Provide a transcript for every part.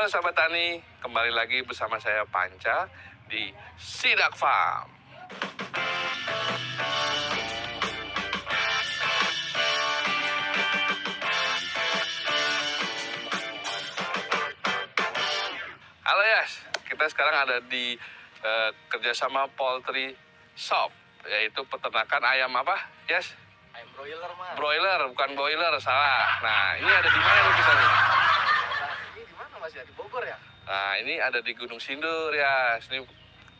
Halo sahabat tani, kembali lagi bersama saya Panca di Sidak Farm. Halo Yas, kita sekarang ada di kerjasama Poultry Shop, yaitu peternakan ayam apa, Yas? Ayam broiler, Mas. Broiler, bukan boiler, salah. Nah, ini ada di mana nih kita nih? Nah, ini di mana, Mas ya? Di Bogor ya? Nah, ini ada di Gunung Sindur, Yas. Ini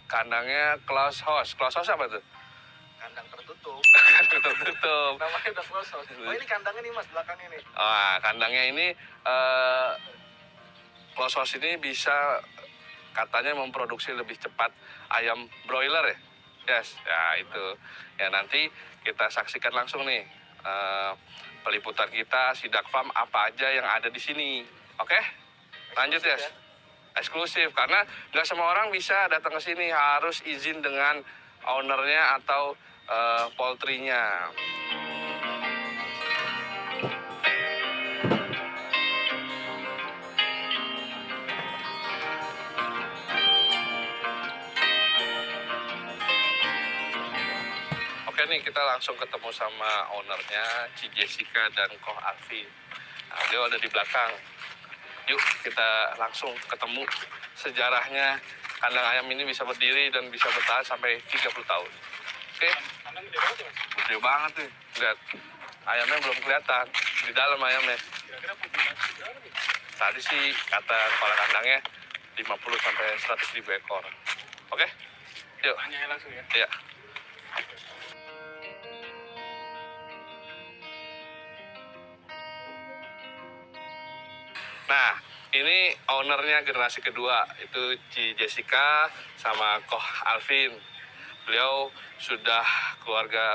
kandangnya close house. Close house apa tuh? Kandang tertutup. Kandang tertutup. Namanya udah close house. Oh, ini kandangnya nih, Mas, belakangnya nih. Kandangnya ini close house ini bisa katanya memproduksi lebih cepat ayam broiler ya. Yes, ya itu. Ya nanti kita saksikan langsung nih peliputan kita Sidak Farm apa aja yang ada di sini. Oke? Lanjut ya. Eksklusif karena nggak semua orang bisa datang ke sini, harus izin dengan ownernya atau poultry-nya. Oke nih, kita langsung ketemu sama ownernya, Ci Jessica dan Koh Alfi. Nah, dia ada di belakang. Yuk kita langsung ketemu sejarahnya kandang ayam ini bisa berdiri dan bisa bertahan sampai 30 tahun. Oke? Kandang gede banget ya, Mas? Gede banget nih. Lihat, ayamnya belum kelihatan. Di dalam ayamnya. Kira-kira populasi berapa nih? Tadi sih kata kepala kandangnya 50 sampai 100 ribu ekor. Oke? Yuk. Tanya langsung ya. Iya. Nah, ini ownernya generasi kedua, itu Ci Jessica sama Koh Alvin. Beliau sudah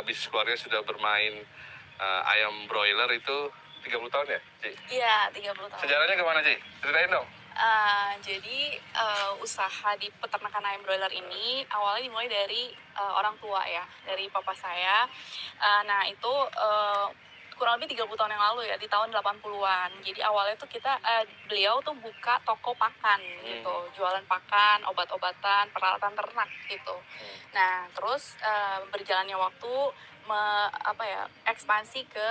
bisnis keluarga sudah bermain ayam broiler itu 30 tahun ya, Ci? Iya, 30 tahun. Sejarahnya kemana, Ci? Ceritain dong. Jadi usaha di peternakan ayam broiler ini awalnya dimulai dari orang tua ya, dari papa saya. Nah itu kurang lebih 30 tahun yang lalu ya, di tahun 80-an. Jadi awalnya tuh beliau tuh buka toko pakan gitu, jualan pakan, obat-obatan, peralatan ternak gitu. Nah terus berjalannya waktu ekspansi ke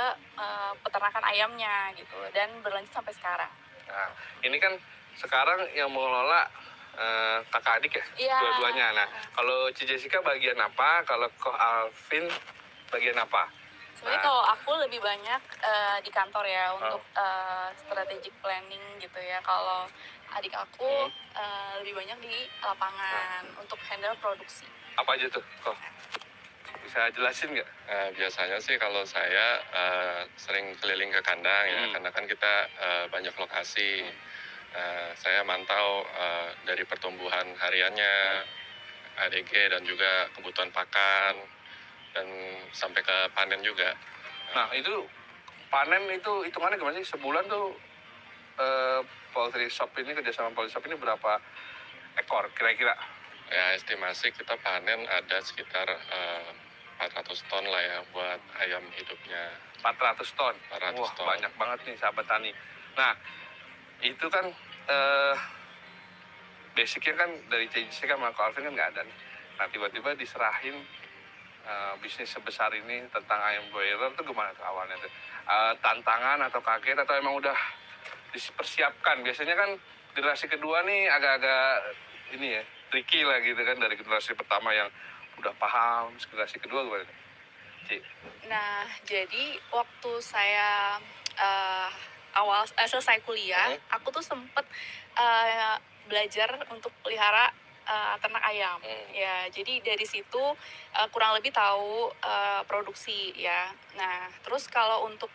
peternakan ayamnya gitu, dan berlanjut sampai sekarang. Nah, ini kan sekarang yang mengelola kakak adik ya, Iya. Dua-duanya. Nah, kalau Ci Jessica bagian apa? Kalau Koh Alvin bagian apa? Sebenarnya kalau aku lebih banyak di kantor ya untuk strategic planning gitu ya. Kalau adik aku lebih banyak di lapangan untuk handle produksi. Apa aja tuh, Koh? Bisa jelasin nggak? Biasanya sih kalau saya sering keliling ke kandang ya, karena kan kita banyak lokasi. Saya mantau dari pertumbuhan hariannya, ADG dan juga kebutuhan pakan, dan sampai ke panen juga. Nah itu panen itu hitungannya gimana sih? Sebulan tuh Poultry Shop ini, kerjasama Poultry Shop ini berapa ekor kira-kira? Ya estimasi kita panen ada sekitar 400 ton lah ya buat ayam hidupnya. 400 ton. 400 Wah, ton. banyak banget nih sahabat tani. Nah, itu kan basicnya kan dari Ci kan sama Koh Alvin kan nggak ada nih. Nah, tiba-tiba diserahin bisnis sebesar ini tentang ayam broiler tuh gimana tuh awalnya tuh? Tantangan atau kaget atau emang udah dipersiapkan? Biasanya kan generasi kedua nih agak-agak ini ya, tricky lah gitu kan, dari generasi pertama yang udah paham, generasi kedua gimana? Ci? Nah, jadi waktu saya selesai kuliah, aku tuh sempet belajar untuk pelihara ternak ayam. Ya, jadi dari situ kurang lebih tahu produksi ya. Nah, terus kalau untuk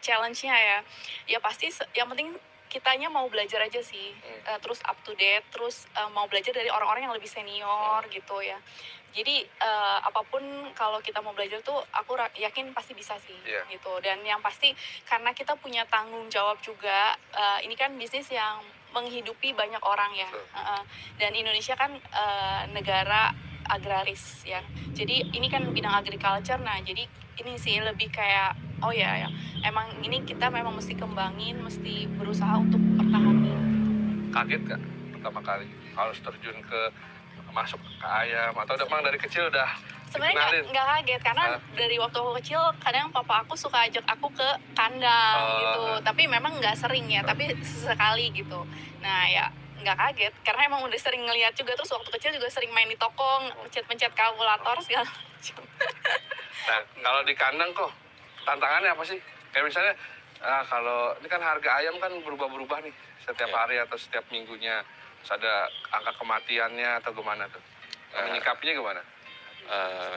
challenge-nya ya pasti yang penting kitanya mau belajar aja sih, terus up to date, terus mau belajar dari orang-orang yang lebih senior gitu ya. Jadi apapun kalau kita mau belajar tuh aku yakin pasti bisa sih gitu. Dan yang pasti karena kita punya tanggung jawab juga, ini kan bisnis yang menghidupi banyak orang ya. Dan Indonesia kan negara agraris ya. Jadi ini kan bidang agriculture. Nah, jadi ini sih lebih kayak emang ini kita memang mesti kembangin, mesti berusaha untuk pertahanin. kaget nggak pertama kali harus terjun ke masuk ke ayam atau memang dari kecil udah Sebenarnya dikenalin? nggak kaget karena Hah? dari waktu aku kecil kadang papa aku suka ajak aku ke kandang Oh. gitu, tapi memang nggak sering ya, tapi sesekali gitu. Nah ya nggak kaget karena emang udah sering ngeliat juga, terus waktu kecil juga sering main di toko pencet-pencet kalkulator segala macam. Nah, kalau di kandang kok tantangannya apa sih? Kayak misalnya, kalau ini kan harga ayam kan berubah-berubah nih setiap Iya. hari atau setiap minggunya. Terus ada angka kematiannya atau gimana tuh? Menyikapinya gimana?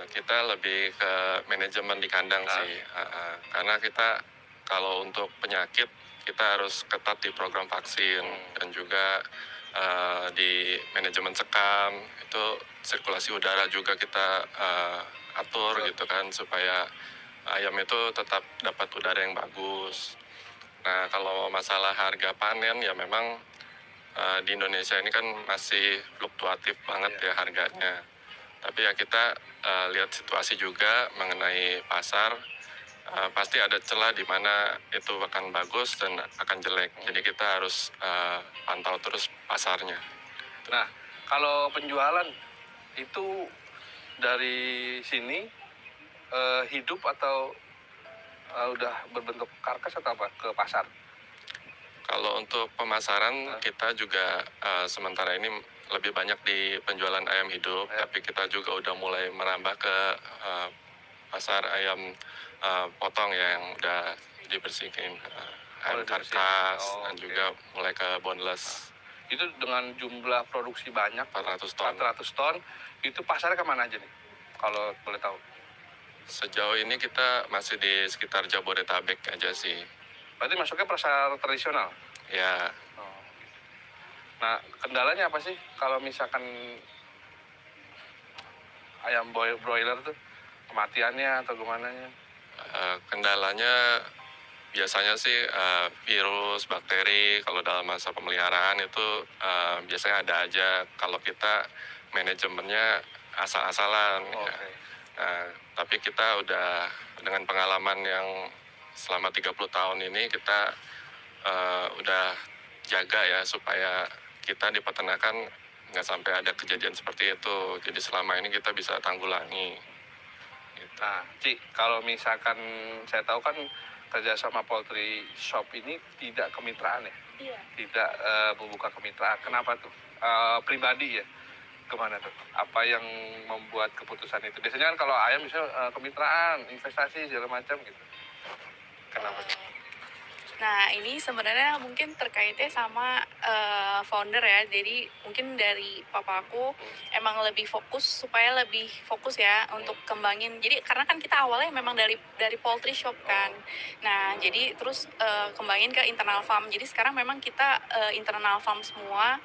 Kita lebih ke manajemen di kandang sih. Karena kita kalau untuk penyakit kita harus ketat di program vaksin dan juga di manajemen sekam itu sirkulasi udara juga kita atur gitu kan supaya ayam itu tetap dapat udara yang bagus. Nah kalau masalah harga panen ya memang di Indonesia ini kan masih fluktuatif banget ya harganya. Tapi ya kita lihat situasi juga mengenai pasar, pasti ada celah di mana itu akan bagus dan akan jelek. Jadi kita harus pantau terus pasarnya. Nah, kalau penjualan itu dari sini hidup atau udah berbentuk karkas atau apa ke pasar? Kalau untuk pemasaran kita juga sementara ini lebih banyak di penjualan ayam hidup, tapi kita juga udah mulai merambah ke pasar ayam potong ya yang udah dibersihin, ayam dibersihin. karkas dan Oke. juga mulai ke boneless Itu dengan jumlah produksi banyak 400 ton. 400 ton, itu pasarnya kemana aja nih? Kalau boleh tahu. Sejauh ini kita masih di sekitar Jabodetabek aja sih. Berarti masuknya pasar tradisional. Ya, Nah, kendalanya apa sih kalau misalkan ayam broiler tuh kematiannya atau gimana nya? kendalanya biasanya sih virus, bakteri. Kalau dalam masa pemeliharaan itu biasanya ada aja. Kalau kita manajemennya asal-asalan. Ya. Oke. Nah, tapi kita udah dengan pengalaman yang selama 30 tahun ini kita udah jaga ya supaya kita di peternakan nggak sampai ada kejadian seperti itu. Jadi selama ini kita bisa tanggulangi. Gitu. Nah, Ci, kalau misalkan saya tahu kan kerjasama poultry shop ini tidak kemitraan ya, Iya. tidak membuka kemitraan. Kenapa tuh? Pribadi ya, kemana tuh? Apa yang membuat keputusan itu? Biasanya kan kalau ayam bisa kemitraan, investasi segala macam gitu. Kenapa tuh? Nah, ini sebenarnya mungkin terkaitnya sama founder ya. Jadi mungkin dari papa aku emang lebih fokus supaya lebih fokus ya untuk kembangin. Jadi karena kan kita awalnya memang dari poultry shop kan. Nah, jadi terus kembangin ke internal farm. Jadi sekarang memang kita internal farm semua.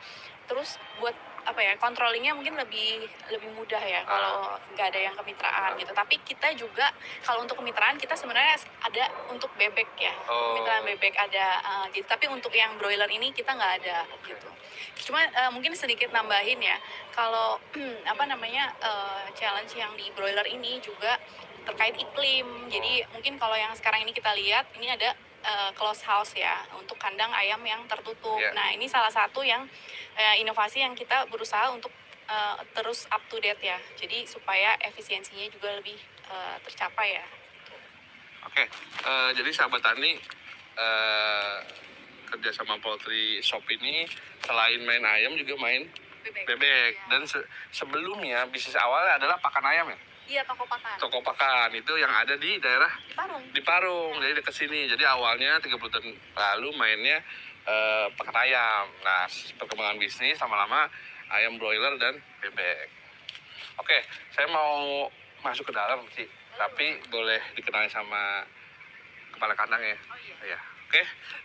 Terus buat apa ya, controllingnya mungkin lebih mudah ya kalau nggak ada yang kemitraan gitu. Tapi kita juga kalau untuk kemitraan kita sebenarnya ada untuk bebek ya, kemitraan bebek ada gitu. Tapi untuk yang broiler ini kita nggak ada gitu. Cuma mungkin sedikit nambahin ya, kalau apa namanya challenge yang di broiler ini juga terkait iklim. Jadi mungkin kalau yang sekarang ini kita lihat ini ada close house ya untuk kandang ayam yang tertutup. Yeah. Nah ini salah satu yang inovasi yang kita berusaha untuk terus up to date ya. Jadi supaya efisiensinya juga lebih tercapai ya. Oke, jadi sahabat tani kerja sama poultry shop ini selain main ayam juga main bebek. Ya. Dan sebelumnya bisnis awalnya adalah pakan ayam ya. Iya, toko pakan. Toko pakan itu yang ada di daerah Di Parung. di Parung, jadi dekat sini. Jadi awalnya 30 tahun lalu mainnya pakan ayam. Nah, perkembangan bisnis lama-lama ayam broiler dan bebek. Oke, saya mau masuk ke dalam sih, tapi boleh dikenalin sama kepala kandang ya. Oh iya. Ya, oke.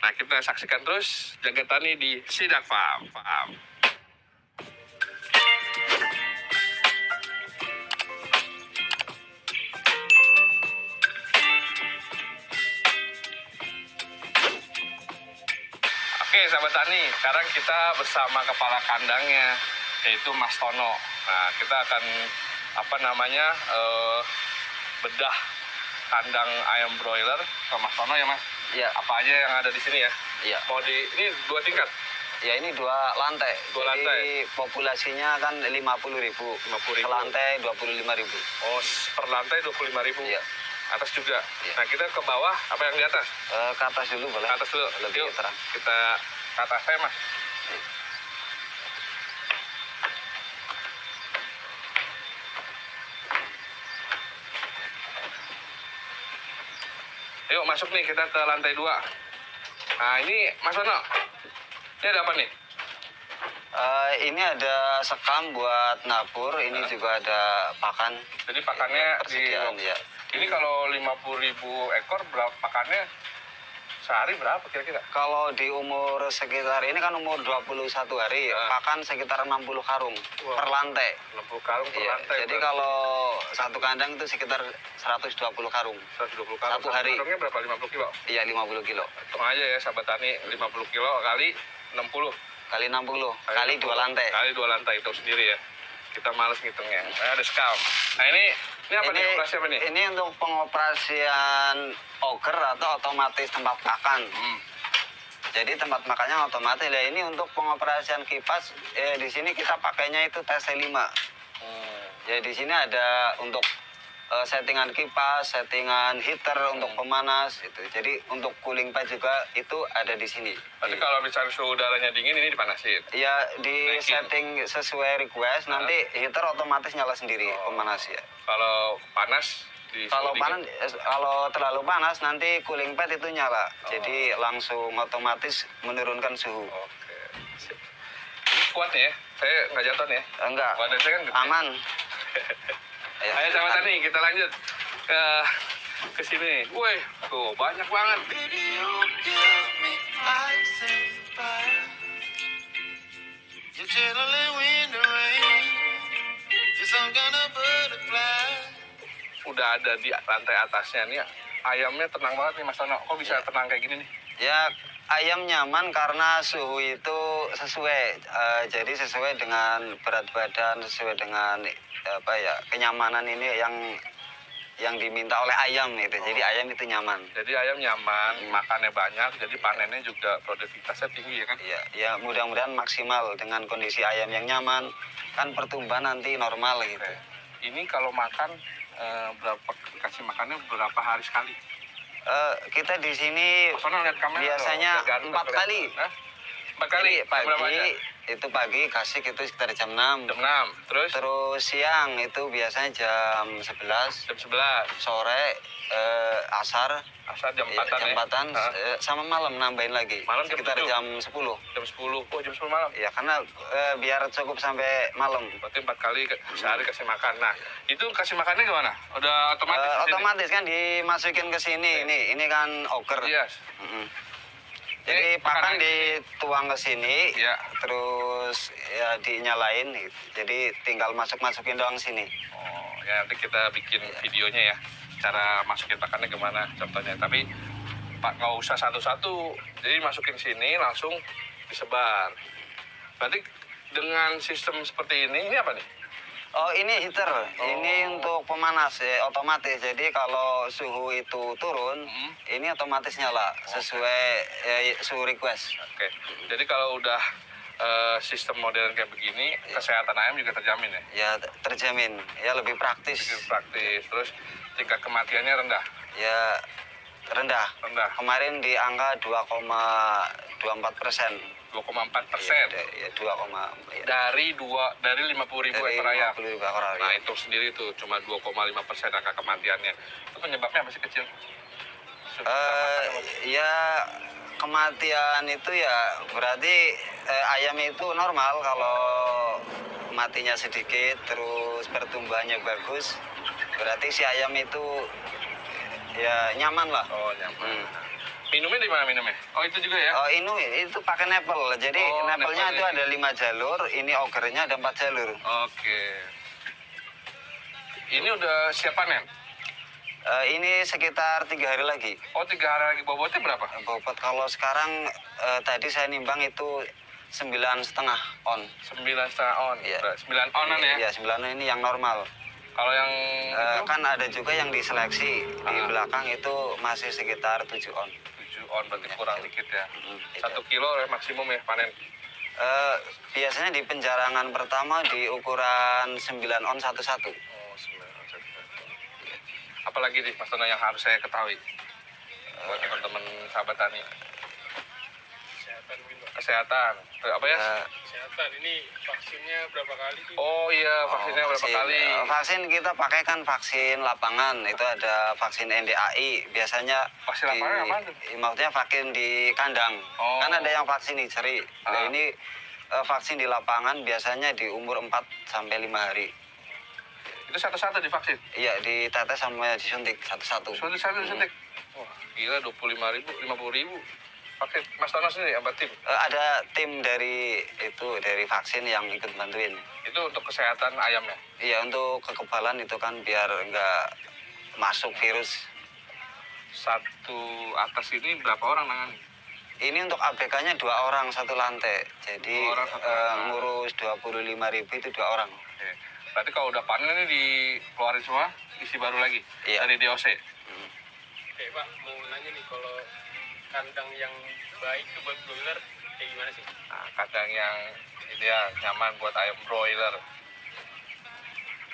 Nah, kita saksikan terus Jaga Tani di Sidak Farm. Oke, sahabat tani, sekarang kita bersama kepala kandangnya, yaitu Mas Tono. Nah, kita akan bedah kandang ayam broiler ke Mas Tono ya, Mas. Iya, Apa aja yang ada di sini ya? iya. Ini 2 tingkat. Ya ini 2 lantai. Dua Jadi lantai. populasinya kan 50.000. 50.000. Ke lantai 25.000. Oh, per lantai 25.000. Iya. Atas juga. Iya. Nah, kita ke bawah apa yang di atas? Ke atas dulu boleh? Ke atas dulu. Lebih Yuk, terang. kita ke atas saya, Mas. Yuk masuk nih, kita ke lantai 2. Nah, ini Mas Ono. Ini ada apa nih? Ini ada sekam buat nabur, ini juga ada pakan. Jadi pakannya di Persediaan, ya. Ini kalau 50.000 ekor berapa pakannya? Sehari berapa kira-kira? Kalau di umur sekitar, ini kan umur 21 hari, pakan sekitar 60 karung per lantai. 60 karung per Iya, lantai. jadi berarti. kalau satu kandang itu sekitar 120 karung. 120 karung. satu hari. Karungnya berapa? 50 kilo? Iya, 50 kilo. Hitung aja ya, sahabat tani. 50 kilo kali 60. Kali 60, kali 2 lantai. Kali 2 lantai, itu sendiri ya. Kita males ngitungnya. Nah, ada skam. Nah, ini apa nih? Operasi apa nih? Ini untuk pengoperasian auger atau otomatis tempat pakan. Jadi tempat makannya otomatis. Ya ini untuk pengoperasian kipas. Di sini kita pakainya itu TC5. Ya di sini ada untuk settingan kipas, settingan heater untuk pemanas itu. Jadi untuk cooling pad juga itu ada di sini. Berarti kalau misalnya suhu udaranya dingin, ini dipanasin. Ya di Naikin. setting sesuai request, nanti heater otomatis nyala sendiri pemanas ya. Kalau panas, di Kalau suhu panas, dingin. kalau terlalu panas nanti cooling pad itu nyala. Jadi langsung otomatis menurunkan suhu. Oke. Sip. Ini kuat nih ya? Saya nggak jatuh nih ya? Enggak, Badan saya kan gede. aman. Ayo, Ayo sahabat silakan. tani, kita lanjut ke sini. Wih, tuh banyak banget. Baby, you give me ice and fire. You're channeling wind and rain. You're some kind of butterfly. Udah ada di lantai atasnya nih. Ayamnya tenang banget nih Mas Tono. Kok bisa tenang kayak gini nih? Ya ayam nyaman karena suhu itu sesuai. Jadi sesuai dengan berat badan, sesuai dengan apa ya kenyamanan ini yang diminta oleh ayam itu. Jadi ayam itu nyaman. Jadi ayam nyaman, makannya banyak, jadi panennya juga produktivitasnya tinggi ya kan? Ya, ya mudah-mudahan maksimal dengan kondisi ayam yang nyaman, kan pertumbuhan nanti normal gitu. Oke. Ini kalau makan berapa kasih makannya berapa hari sekali? Kita di sini Mas Tono lihat kamera. biasanya dong, biar ganteng 4 kali. kelihatan. Hah? 4 kali? Jadi Jam berapa aja? pagi kasih itu sekitar jam 6. Jam 6. Terus? Terus siang itu biasanya jam 11. Jam 11. Sore asar Asal jam ya, 4-an jam ya? 4-an, Hah? sama malam nambahin lagi Malam jam sekitar 7? jam 10 Jam 10. Oh, jam 10 malam. ya karena biar cukup sampai malam. Berarti 4 kali sehari kasih makan. Nah, itu kasih makannya gimana? Udah otomatis? di sini? Otomatis kan dimasukin ke sini ini kan auger. Yes. Mm-mm. Jadi Ini pakan makanannya- dituang ke sini, Iya. terus ya dinyalain gitu. Jadi tinggal masukin doang sini. Oh, ya nanti kita bikin videonya ya. Cara masukin pakannya gimana contohnya. Tapi Pak nggak usah satu-satu. Jadi masukin sini langsung disebar. Berarti dengan sistem seperti ini apa nih? Oh ini heater, ini untuk pemanas ya, otomatis. Jadi kalau suhu itu turun, ini otomatis nyala sesuai suhu request. Oke. Jadi kalau udah sistem modern kayak begini, kesehatan ayam juga terjamin ya? Ya terjamin, ya lebih praktis. Jadi praktis. Terus tingkat kematiannya rendah. Ya rendah. Rendah. Kemarin di angka 2,24%. 2,4%. Ya 2, ya. Dari 50.000 Dari ekor ayam. 50.000 ekor ayam. Nah itu sendiri tuh cuma 2,5% angka kematiannya. Itu penyebabnya masih kecil. Ya kematian itu ya berarti ayam itu normal kalau matinya sedikit terus pertumbuhannya bagus berarti si ayam itu ya nyaman lah. Oh nyaman. Minumnya di mana minumnya? Oh itu juga ya? Oh ini itu pakai nepel jadi Oh, nepelnya itu nepelnya. ada 5 jalur ini augernya ada 4 jalur. Oke. Ini udah siap panen? Ini sekitar 3 hari lagi. Oh 3 hari lagi. Bobotnya berapa? Bobot kalau sekarang tadi saya nimbang itu 9,5 on. 9,5 on. Iya. 9 onan ya? Iya 9 ini yang normal. Kalau yang itu Kan ada juga yang diseleksi di belakang itu masih sekitar 7 on. 7 on berarti kurang dikit ya. Iya. 1 kilo ya maksimum ya panen. Biasanya di penjarangan pertama di ukuran 9 on 11. Oh, 9. Apalagi nih Mas Tono yang harus saya ketahui buat teman-teman sahabat tani? Kesehatan mungkin Pak. Kesehatan. Apa ya? Kesehatan ini vaksinnya berapa kali sih? Oh iya, vaksinnya berapa Vaksin, kali? Vaksin kita pakai kan vaksin lapangan, itu ada vaksin NDAI. Biasanya Vaksin lapangan apaan tuh? maksudnya vaksin di kandang. Oh. Kan ada yang vaksin di ceri. Nah, ini vaksin di lapangan biasanya di umur 4 sampai 5 hari. Itu satu-satu divaksin? Iya, ditetes sama disuntik satu-satu. Satu disuntik? Wah, gila 25.000, 50.000. Vaksin. Mas Tono sendiri apa tim? Ada tim dari vaksin yang ikut bantuin. Itu untuk kesehatan ayamnya? Iya, untuk kekebalan itu kan biar nggak masuk virus. Satu atas ini berapa orang nangani? Ini untuk ABK-nya 2 orang satu lantai. Jadi 2 orang satu lantai. ngurus 25.000 itu 2 orang. Oke. Berarti kalau udah panen ini dikeluarin semua, isi baru lagi? Iya. Dari DOC? Oke Pak, mau nanya nih kalau kandang yang baik tuh buat broiler kayak gimana sih? Nah, kandang yang ideal, nyaman buat ayam broiler.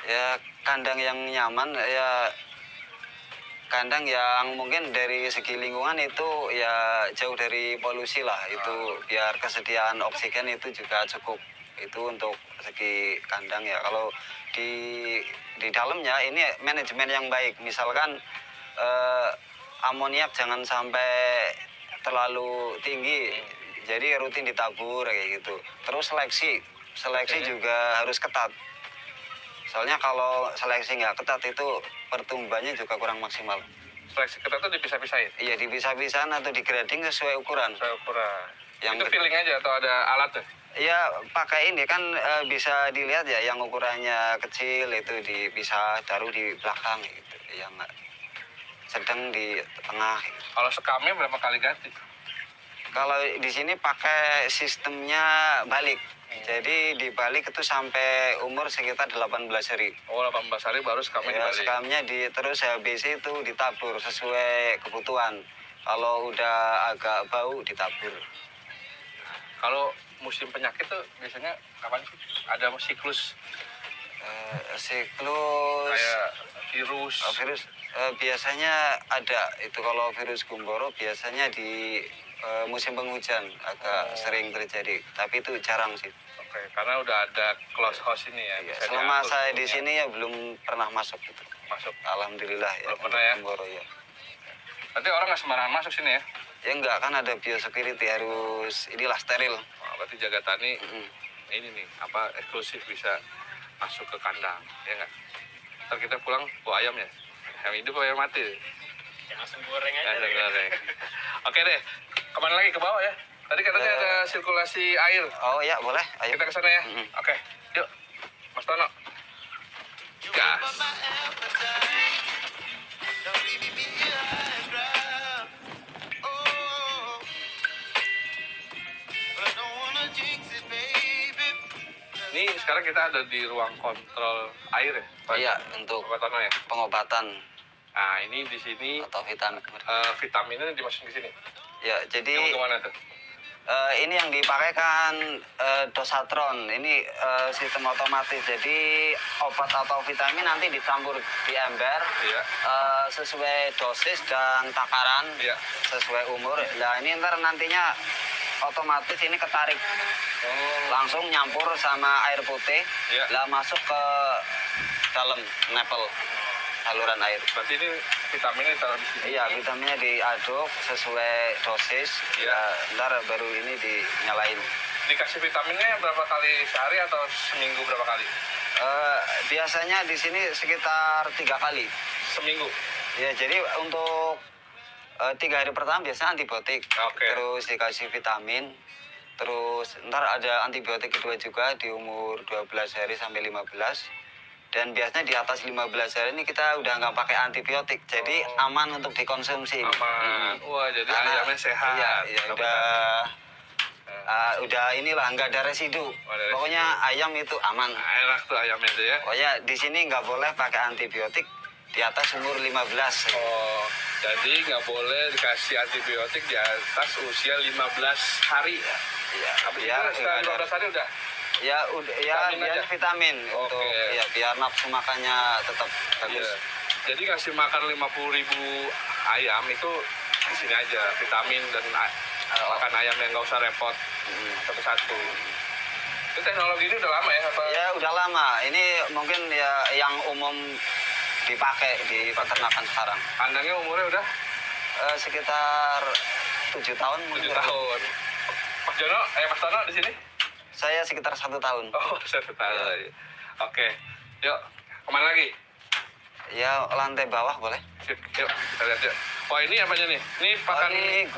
Ya, kandang yang nyaman ya kandang yang mungkin dari segi lingkungan itu ya jauh dari polusi lah. Itu biar kesediaan oksigen itu juga cukup. Itu untuk segi kandang ya. Kalau di dalamnya ini manajemen yang baik. Misalkan amoniak jangan sampai terlalu tinggi. Jadi rutin ditabur kayak gitu. Terus seleksi juga harus ketat. Soalnya kalau seleksi nggak ketat itu pertumbuhannya juga kurang maksimal. Seleksi ketat tuh dipisah-pisahin? Iya, dipisah-pisahin atau di grading sesuai ukuran. Saya ukuran. Yang Itu feeling aja atau ada alatnya? Ya pakai ini kan bisa dilihat ya yang ukurannya kecil itu bisa taruh di belakang gitu. Yang sedang di tengah. Gitu. Kalau sekamnya berapa kali ganti? Kalau di sini pakai sistemnya balik. Jadi dibalik itu sampai umur sekitar 18 hari. Oh, 18 hari baru sekamnya Ya, dibalik. sekamnya terus habis itu ditabur sesuai kebutuhan. Kalau udah agak bau ditabur. Kalau musim penyakit tuh biasanya kapan sih? Ada siklus Siklus kayak virus. virus biasanya ada itu kalau virus gumboro biasanya di musim penghujan agak sering terjadi. Tapi itu jarang sih. Oke, karena udah ada close house ini ya. Iya, bisa selama diatur saya di bentuknya. sini ya belum pernah masuk gitu. Masuk. Alhamdulillah ya. Belum pernah ya? Gumboro ya. Berarti orang nggak sembarangan masuk sini ya? Ya enggak kan ada biosecurity harus inilah steril. Wah, berarti jaga tani Mm-mm. ini nih apa eksklusif bisa masuk ke kandang, ya nggak? Ntar kita pulang bawa ayam ya, ayam hidup ayam mati. Ya langsung goreng aja. Ya, goreng. Oke deh, kemana lagi ke bawah ya? Tadi katanya ada sirkulasi air. Oh ya boleh. Ayo. Kita ke sana ya. Mm-mm. Oke, yuk, Mas Tono. Gas. My appetite. Don't leave me behind, girl. Oh, but I don't wanna jinx it, baby. Ini sekarang kita ada di ruang kontrol air ya, Pak? Iya untuk Pak Tono ya. pengobatan Nah, ini di sini atau vitamin. vitaminnya dimasukin ke sini. Ya jadi Ini mau kemana tuh? ini yang dipakai kan dosatron. Ini sistem otomatis. Jadi obat atau vitamin nanti dicampur di ember Iya. sesuai dosis dan takaran Iya. sesuai umur. Nah ini ntar nantinya otomatis ini ketarik Oh, langsung nyampur sama air putih. Iya. Lah masuk ke dalam nepel saluran air. berarti ini vitaminnya ditaruh di sini. Iya, vitaminnya diaduk sesuai dosis. Iya. Ya, ntar baru ini dinyalain. Dikasih vitaminnya berapa kali sehari atau seminggu berapa kali? Biasanya di sini sekitar 3 kali. Seminggu. Ya, jadi untuk 3 hari pertama biasanya antibiotik. Oke. Terus dikasih vitamin. Terus ntar ada antibiotik kedua juga di umur 12 hari sampai 15. Dan biasanya di atas 15 hari ini kita udah nggak pakai antibiotik. Jadi aman untuk dikonsumsi. Aman. Wah, jadi Karena- ayamnya sehat. Iya, iya, Nggak udah inilah nggak ada residu. ada Pokoknya ayam itu aman. Nah, enak tuh ayamnya tuh ya. Pokoknya di sini nggak boleh pakai antibiotik di atas umur 15. Oh, jadi nggak boleh dikasih antibiotik di atas usia 15 hari. Iya, Habis biar itu setelah enggak 15 hari udah. ya udah ya Vitamin biar aja? vitamin Oke. untuk ya biar nafsu makannya tetap bagus. Iya. Jadi ngasih makan 50.000 ayam itu di sini aja, vitamin dan makan ayam yang nggak usah repot satu-satu. Itu teknologi ini udah lama ya apa? Ya udah lama. Ini mungkin ya yang umum dipakai di peternakan sekarang. Kandangnya umurnya udah Sekitar 7 tahun 7 mungkin. tahun. Mas Jono, Mas Tono di sini? Saya sekitar 1 tahun. Oh, 1 tahun. Oke, yuk kemana lagi? Ya lantai bawah boleh. Yuk, kita lihat yuk. Wah ini apanya nih? Ini pakan, Ini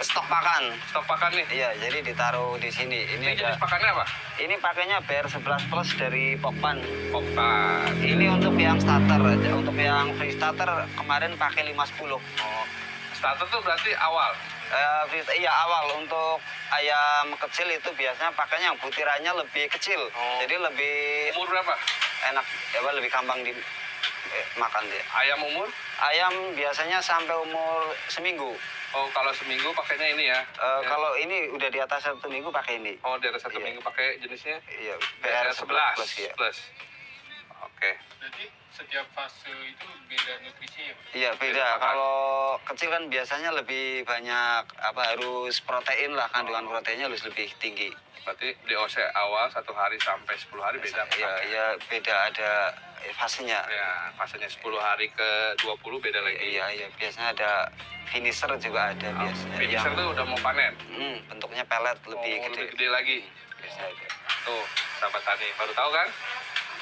stok pakan. stok pakan nih. Iya, jadi ditaruh di sini. Ini Ini jenis ada. pakannya apa? Ini pakainya BR11 Plus dari Pokpan. Pakan. Ini untuk yang starter aja. Untuk yang free starter kemarin pakai 510. Oh, starter tuh berarti awal. Iya awal untuk ayam kecil itu biasanya pakainya yang butirannya lebih kecil. Oh. Jadi lebih Umur berapa? enak, ya Pak, lebih gampang di makan dia. Ayam umur? Ayam biasanya sampai umur seminggu. Oh, kalau seminggu pakainya ini ya? Ya. Kalau ini udah di atas 1 minggu pakai ini. Oh, di atas 1 Iya. minggu pakai jenisnya? Iya, BR11 plus ya. plus. Oke. Jadi setiap fase itu beda nutrisinya, Pak? Iya beda. Makan. Kalau kecil kan biasanya lebih banyak harus protein lah, kandungan proteinnya harus lebih tinggi. Berarti DOC awal 1 hari sampai 10 hari beda. Iya, ya beda ada fasenya. Ya, fasenya 10 hari ke 20 beda lagi. Iya, biasanya ada finisher juga ada biasanya. Finisher tuh udah mau panen. Bentuknya pelet lebih Oh, gede. lebih gede lagi. Biasanya ada. Tuh, sahabat tani, baru tahu kan?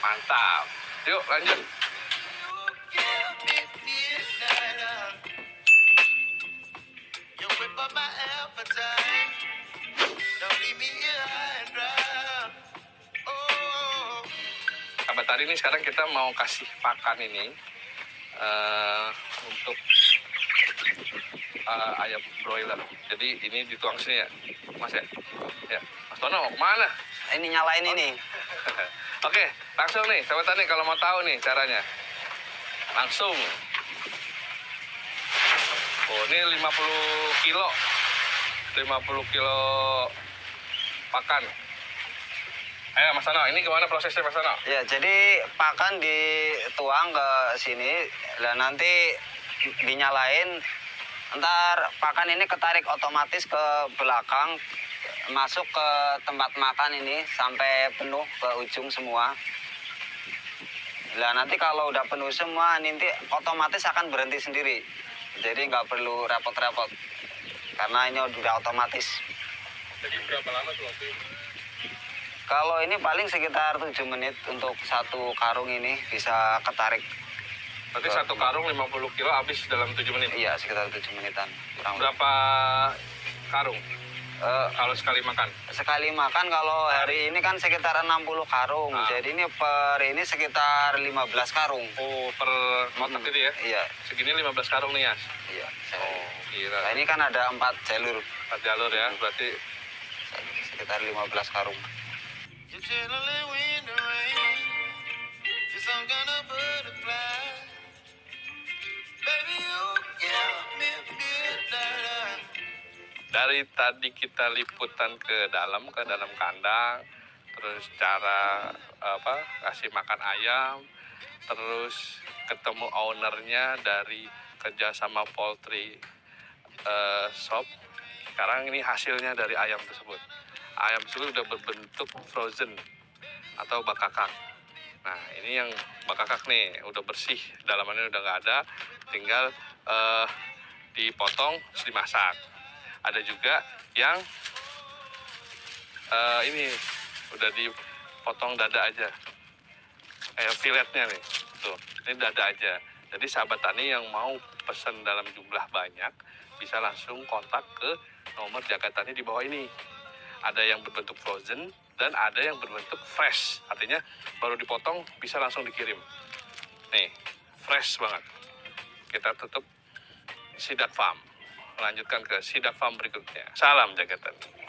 Mantap. Yuk, lanjut. Give me midnight. You whip up my appetite. Don't leave me here high and dry. Oh. Sahabat tani, ini sekarang kita mau kasih pakan ini untuk ayam broiler. Jadi ini dituang sini ya, Mas ya? Ya, Mas Tono mau kemana? Ini nyalain ini. Oke, langsung nih, sahabat tani kalau mau tahu nih caranya. Langsung. Oh, ini 50 kilo. 50 kilo pakan. Ayo Mas Tono, ini gimana prosesnya Mas Tono? Ya, jadi pakan dituang ke sini, dan nanti dinyalain. Ntar pakan ini ketarik otomatis ke belakang, masuk ke tempat makan ini sampai penuh ke ujung semua. Nah nanti kalau udah penuh semua, nanti otomatis akan berhenti sendiri. Jadi nggak perlu repot-repot, karena ini udah otomatis. Jadi berapa lama tuh waktu itu? Kalau ini paling sekitar 7 menit untuk 1 karung ini bisa ketarik. Berarti 1 karung 50 kilo habis dalam 7 menit. Iya, sekitar 7 menitan. Kurang lebih. Berapa karung kalau sekali makan? Sekali makan kalau hari ini kan sekitar 60 karung. Jadi ini per ini sekitar 15 karung. Oh, per kotak gitu ya? Iya, Segini 15 karung nih ya? iya. Oh, gila. Nah, ini kan ada 4 jalur, 4 jalur ya, berarti sekitar 15 karung. You're channeling wind and rain. You're some kind of butterfly. Baby, you give me midnight. dari tadi kita liputan ke dalam kandang, terus cara kasih makan ayam, terus ketemu ownernya dari kerjasama poultry shop. Sekarang ini hasilnya dari ayam tersebut. Ayam tersebut udah berbentuk frozen atau bakakak. Nah ini yang bakakak nih udah bersih, dalamannya udah nggak ada, tinggal dipotong terus dimasak. Ada juga yang ini udah dipotong dada aja, kayak filetnya nih, tuh ini dada aja. Jadi sahabat tani yang mau pesan dalam jumlah banyak bisa langsung kontak ke nomor Jaga Tani di bawah ini. Ada yang berbentuk frozen dan ada yang berbentuk fresh, artinya baru dipotong bisa langsung dikirim. Nih, fresh banget. Kita tutup Sidak Farm. Melanjutkan ke Sidak Farm berikutnya. Salam Jaga Tani.